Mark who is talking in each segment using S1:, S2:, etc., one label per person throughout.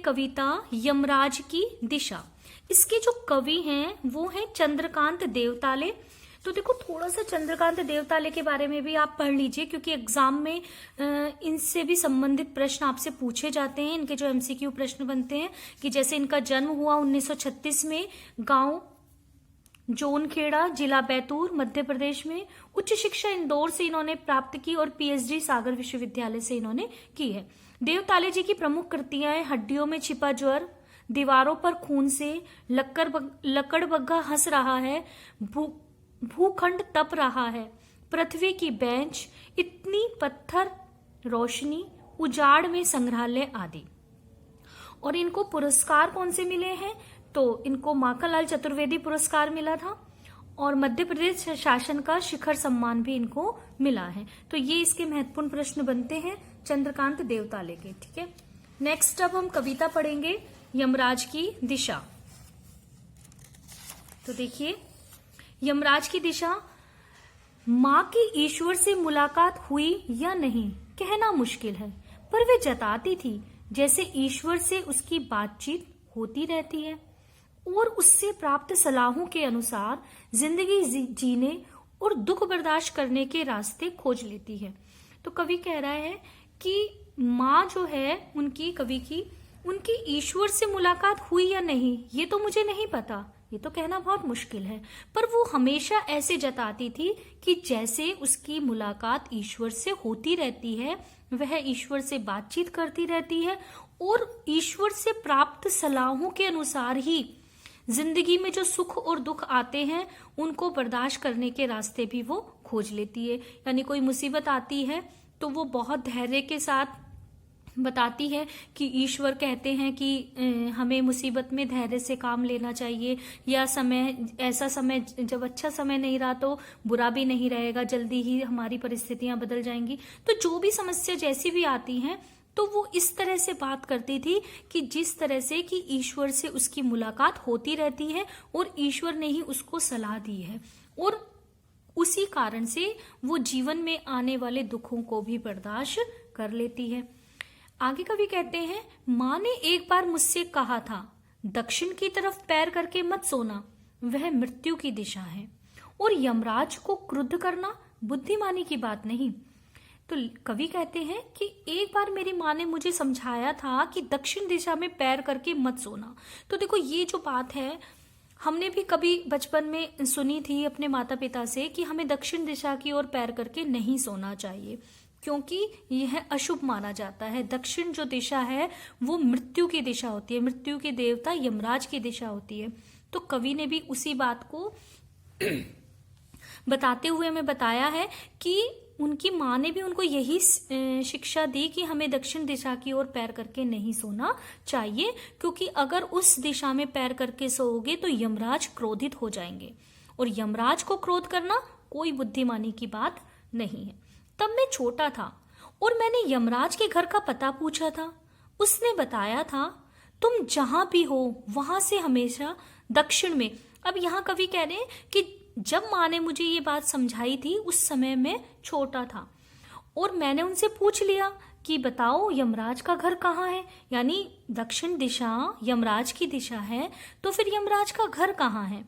S1: कविता यमराज की दिशा। इसके जो कवि हैं वो हैं चंद्रकांत देवताले। तो देखो थोड़ा सा चंद्रकांत देवताले के बारे में भी आप पढ़ लीजिए, क्योंकि एग्जाम में इनसे भी संबंधित प्रश्न आपसे पूछे जाते हैं। इनके जो एमसीक्यू प्रश्न बनते हैं कि जैसे इनका जन्म हुआ 1936 में, गांव जोनखेड़ा, जिला बैतूल, मध्य प्रदेश में। उच्च शिक्षा इंदौर से इन्होंने प्राप्त की और पीएचडी सागर विश्वविद्यालय से इन्होंने की है। देवताले जी की प्रमुख कृतियां हैं हड्डियों में छिपा ज्वर, दीवारों पर खून से, लकड़बग्घा हंस रहा है, भूखंड तप रहा है, पृथ्वी की बेंच, इतनी पत्थर रोशनी, उजाड़ में संग्रहालय आदि। और इनको पुरस्कार कौन से मिले हैं? तो इनको माखनलाल चतुर्वेदी पुरस्कार मिला था और मध्य प्रदेश शासन का शिखर सम्मान भी इनको मिला है। तो ये इसके महत्वपूर्ण प्रश्न बनते हैं चंद्रकांत देवताले के। ठीक है, नेक्स्ट अब हम कविता पढ़ेंगे यमराज की दिशा। तो देखिए, यमराज की दिशा। माँ की ईश्वर से मुलाकात हुई या नहीं कहना मुश्किल है, पर वे जताती थी जैसे ईश्वर से उसकी बातचीत होती रहती है और उससे प्राप्त सलाहों के अनुसार जिंदगी जीने और दुख बर्दाश्त करने के रास्ते खोज लेती है। तो कवि कह रहा है कि माँ जो है उनकी, कवि की, उनकी ईश्वर से मुलाकात हुई या नहीं ये तो मुझे नहीं पता, ये तो कहना बहुत मुश्किल है, पर वो हमेशा ऐसे जताती थी कि जैसे उसकी मुलाकात ईश्वर से होती रहती है, वह ईश्वर से बातचीत करती रहती है और ईश्वर से प्राप्त सलाहों के अनुसार ही जिंदगी में जो सुख और दुख आते हैं उनको बर्दाश्त करने के रास्ते भी वो खोज लेती है। यानी कोई मुसीबत आती है तो वो बहुत धैर्य के साथ बताती है कि ईश्वर कहते हैं कि हमें मुसीबत में धैर्य से काम लेना चाहिए, या समय, ऐसा समय जब अच्छा समय नहीं रहा तो बुरा भी नहीं रहेगा, जल्दी ही हमारी परिस्थितियां बदल जाएंगी। तो जो भी समस्या जैसी भी आती हैं तो वो इस तरह से बात करती थी कि जिस तरह से कि ईश्वर से उसकी मुलाकात होती रहती है और ईश्वर ने ही उसको सलाह दी है और उसी कारण से वो जीवन में आने वाले दुखों को भी बर्दाश्त कर लेती है। आगे कवि कहते हैं, माँ ने एक बार मुझसे कहा था दक्षिण की तरफ पैर करके मत सोना, वह मृत्यु की दिशा है, और यमराज को क्रुद्ध करना बुद्धिमानी की बात नहीं। तो कवि कहते हैं कि एक बार मेरी माँ ने मुझे समझाया था कि दक्षिण दिशा में पैर करके मत सोना। तो देखो ये जो बात है हमने भी कभी बचपन में सुनी थी अपने माता पिता से कि हमें दक्षिण दिशा की ओर पैर करके नहीं सोना चाहिए, क्योंकि यह अशुभ माना जाता है। दक्षिण जो दिशा है वो मृत्यु की दिशा होती है, मृत्यु के देवता यमराज की दिशा होती है। तो कवि ने भी उसी बात को बताते हुए हमें बताया है कि उनकी माँ ने भी उनको यही शिक्षा दी कि हमें दक्षिण दिशा की ओर पैर करके नहीं सोना चाहिए, क्योंकि अगर उस दिशा में पैर करके सोओगे तो यमराज क्रोधित हो जाएंगे और यमराज को क्रोध करना कोई बुद्धिमानी की बात नहीं है। तब मैं छोटा था और मैंने यमराज के घर का पता पूछा था। उसने बताया था तुम जहां भी हो वहां से हमेशा दक्षिण में। अब यहाँ कवि कह रहे हैं कि जब माँ ने मुझे ये बात समझाई थी उस समय मैं छोटा था और मैंने उनसे पूछ लिया कि बताओ यमराज का घर कहाँ है, यानी दक्षिण दिशा यमराज की दिशा है, तो फिर यमराज का घर कहाँ है।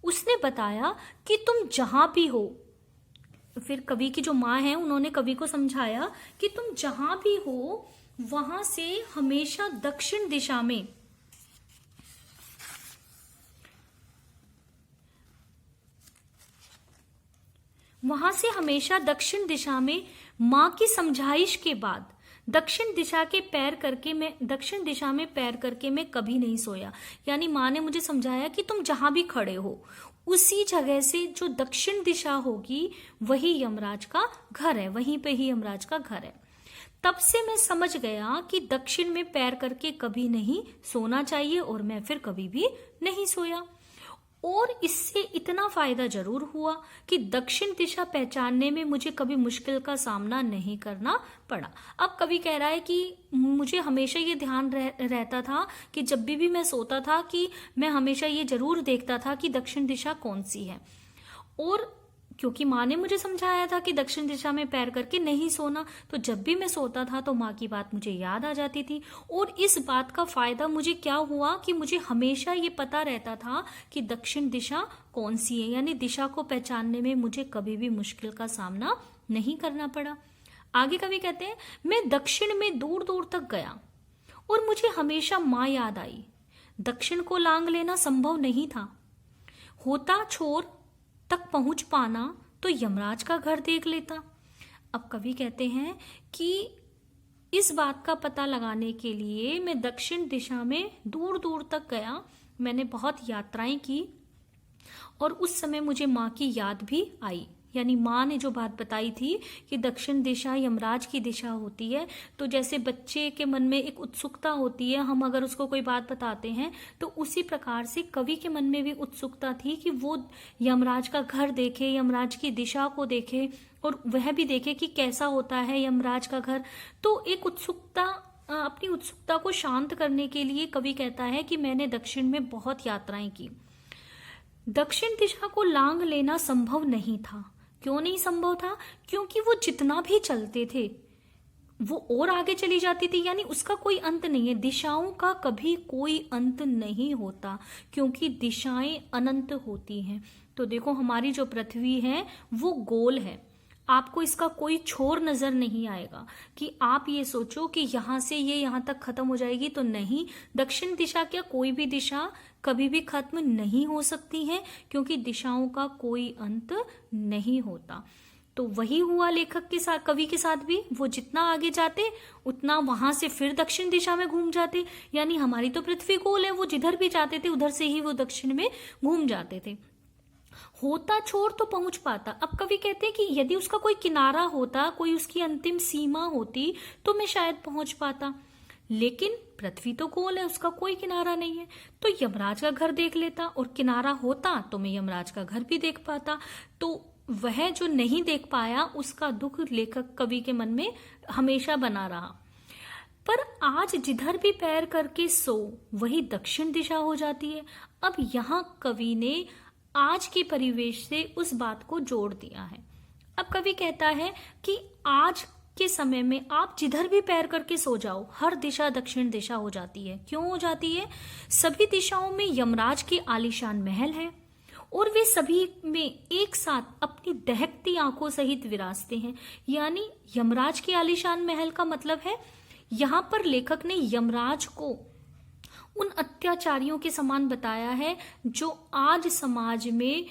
S1: उसने बताया कि तुम जहां भी हो। फिर कवि की जो माँ है उन्होंने कवि को समझाया कि तुम जहां भी हो वहां से हमेशा दक्षिण दिशा में, वहां से हमेशा दक्षिण दिशा में माँ की समझाइश के बाद दक्षिण दिशा में पैर करके मैं कभी नहीं सोया। यानी माँ ने मुझे समझाया कि तुम जहां भी खड़े हो उसी जगह से जो दक्षिण दिशा होगी वही यमराज का घर है, वहीं पे ही यमराज का घर है। तब से मैं समझ गया कि दक्षिण में पैर करके कभी नहीं सोना चाहिए और मैं फिर कभी भी नहीं सोया। और इससे इतना फायदा जरूर हुआ कि दक्षिण दिशा पहचानने में मुझे कभी मुश्किल का सामना नहीं करना पड़ा। अब कवि कह रहा है कि मुझे हमेशा ये ध्यान रहता था कि जब भी मैं सोता था कि मैं हमेशा ये जरूर देखता था कि दक्षिण दिशा कौन सी है। और क्योंकि माँ ने मुझे समझाया था कि दक्षिण दिशा में पैर करके नहीं सोना, तो जब भी मैं सोता था तो माँ की बात मुझे याद आ जाती थी। और इस बात का फायदा मुझे क्या हुआ कि मुझे हमेशा ये पता रहता था कि दक्षिण दिशा कौन सी है, यानी दिशा को पहचानने में मुझे कभी भी मुश्किल का सामना नहीं करना पड़ा। आगे कवि कहते हैं, मैं दक्षिण में दूर दूर तक गया और मुझे हमेशा माँ याद आई। दक्षिण को लांग लेना संभव नहीं था, होता छोर तक पहुंच पाना तो यमराज का घर देख लेता। अब कवि कहते हैं कि इस बात का पता लगाने के लिए मैं दक्षिण दिशा में दूर दूर तक गया, मैंने बहुत यात्राएं की और उस समय मुझे माँ की याद भी आई। यानी माँ ने जो बात बताई थी कि दक्षिण दिशा यमराज की दिशा होती है, तो जैसे बच्चे के मन में एक उत्सुकता होती है, हम अगर उसको कोई बात बताते हैं तो उसी प्रकार से कवि के मन में भी उत्सुकता थी कि वो यमराज का घर देखे, यमराज की दिशा को देखे और वह भी देखे कि कैसा होता है यमराज का घर। तो एक उत्सुकता, अपनी उत्सुकता को शांत करने के लिए कवि कहता है कि मैंने दक्षिण में बहुत यात्राएं की। दक्षिण दिशा को लांग लेना संभव नहीं था। क्यों नहीं संभव था? क्योंकि वो जितना भी चलते थे वो और आगे चली जाती थी, यानी उसका कोई अंत नहीं है। दिशाओं का कभी कोई अंत नहीं होता क्योंकि दिशाएं अनंत होती हैं। तो देखो, हमारी जो पृथ्वी है वो गोल है, आपको इसका कोई छोर नजर नहीं आएगा कि आप ये सोचो कि यहां से ये यहां तक खत्म हो जाएगी, तो नहीं। दक्षिण दिशा क्या, कोई भी दिशा कभी भी खत्म नहीं हो सकती है क्योंकि दिशाओं का कोई अंत नहीं होता। तो वही हुआ लेखक के साथ, कवि के साथ भी। वो जितना आगे जाते उतना वहां से फिर दक्षिण दिशा में घूम जाते। यानी हमारी तो पृथ्वी गोल है, वो जिधर भी जाते थे उधर से ही वो दक्षिण में घूम जाते थे। होता छोर तो पहुंच पाता। अब कवि कहते हैं कि यदि उसका कोई किनारा होता, कोई उसकी अंतिम सीमा होती, तो मैं शायद पहुंच पाता, लेकिन पृथ्वी तो गोल है, उसका कोई किनारा नहीं है। तो यमराज का घर देख लेता, और किनारा होता तो मैं यमराज का घर भी देख पाता। तो वह जो नहीं देख पाया उसका दुख लेखक कवि के मन में हमेशा बना रहा। पर आज जिधर भी पैर करके सो वही दक्षिण दिशा हो जाती है। अब यहाँ कवि ने आज के परिवेश से उस बात को जोड़ दिया है। अब कवि कहता है कि आज के समय में आप जिधर भी पैर करके सो जाओ, हर दिशा दक्षिण दिशा हो जाती है। क्यों हो जाती है? सभी दिशाओं में यमराज के आलीशान महल हैं और वे सभी में एक साथ अपनी दहकती आंखों सहित विराजते हैं। यानी यमराज के आलीशान महल का मतलब है, यहाँ पर लेखक ने यमराज को उन अत्याचारियों के समान बताया है जो आज समाज में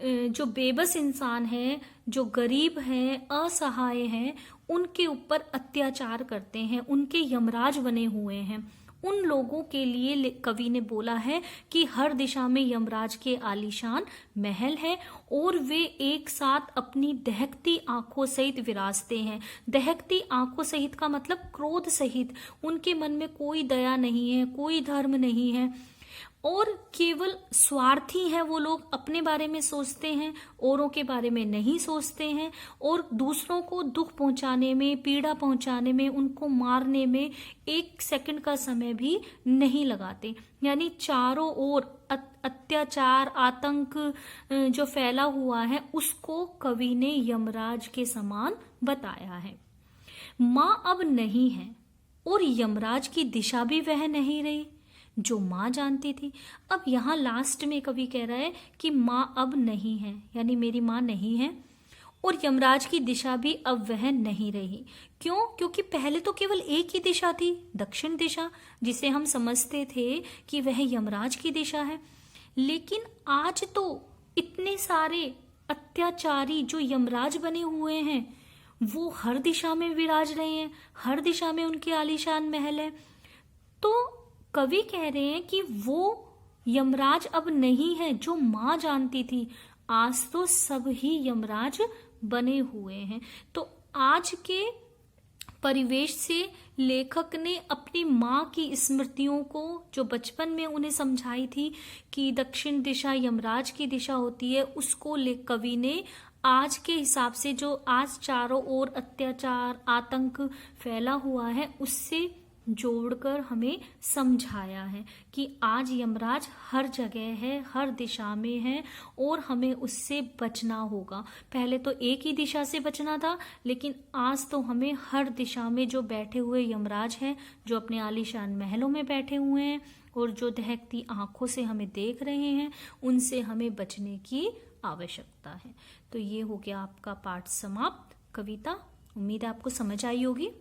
S1: जो बेबस इंसान है, जो गरीब हैं, असहाय हैं, उनके ऊपर अत्याचार करते हैं, उनके यमराज बने हुए हैं। उन लोगों के लिए कवि ने बोला है कि हर दिशा में यमराज के आलीशान महल है और वे एक साथ अपनी दहकती आंखों सहित विराजते हैं। दहकती आंखों सहित का मतलब क्रोध सहित। उनके मन में कोई दया नहीं है, कोई धर्म नहीं है और केवल स्वार्थी हैं वो लोग। अपने बारे में सोचते हैं, औरों के बारे में नहीं सोचते हैं और दूसरों को दुख पहुंचाने में, पीड़ा पहुंचाने में, उनको मारने में एक सेकंड का समय भी नहीं लगाते। यानी चारों ओर अत्याचार, आतंक जो फैला हुआ है उसको कवि ने यमराज के समान बताया है। माँ अब नहीं है और यमराज की दिशा भी वह नहीं रही जो माँ जानती थी। अब यहाँ लास्ट में कवि कह रहा है कि माँ अब नहीं है, यानी मेरी माँ नहीं है और यमराज की दिशा भी अब वह नहीं रही। क्यों? क्योंकि पहले तो केवल एक ही दिशा थी, दक्षिण दिशा, जिसे हम समझते थे कि वह यमराज की दिशा है। लेकिन आज तो इतने सारे अत्याचारी जो यमराज बने हुए हैं वो हर दिशा में विराज रहे हैं, हर दिशा में उनके आलीशान महल है। तो कवि कह रहे हैं कि वो यमराज अब नहीं है जो माँ जानती थी। आज तो सब ही यमराज बने हुए हैं। तो आज के परिवेश से लेखक ने अपनी माँ की स्मृतियों को, जो बचपन में उन्हें समझाई थी कि दक्षिण दिशा यमराज की दिशा होती है, उसको कवि ने आज के हिसाब से, जो आज चारों ओर अत्याचार, आतंक फैला हुआ है, उससे जोड़कर हमें समझाया है कि आज यमराज हर जगह है, हर दिशा में है और हमें उससे बचना होगा। पहले तो एक ही दिशा से बचना था, लेकिन आज तो हमें हर दिशा में जो बैठे हुए यमराज हैं, जो अपने आलीशान महलों में बैठे हुए हैं और जो दहकती आंखों से हमें देख रहे हैं, उनसे हमें बचने की आवश्यकता है। तो ये हो गया आपका पाठ समाप्त। कविता, उम्मीद है आपको समझ आई होगी।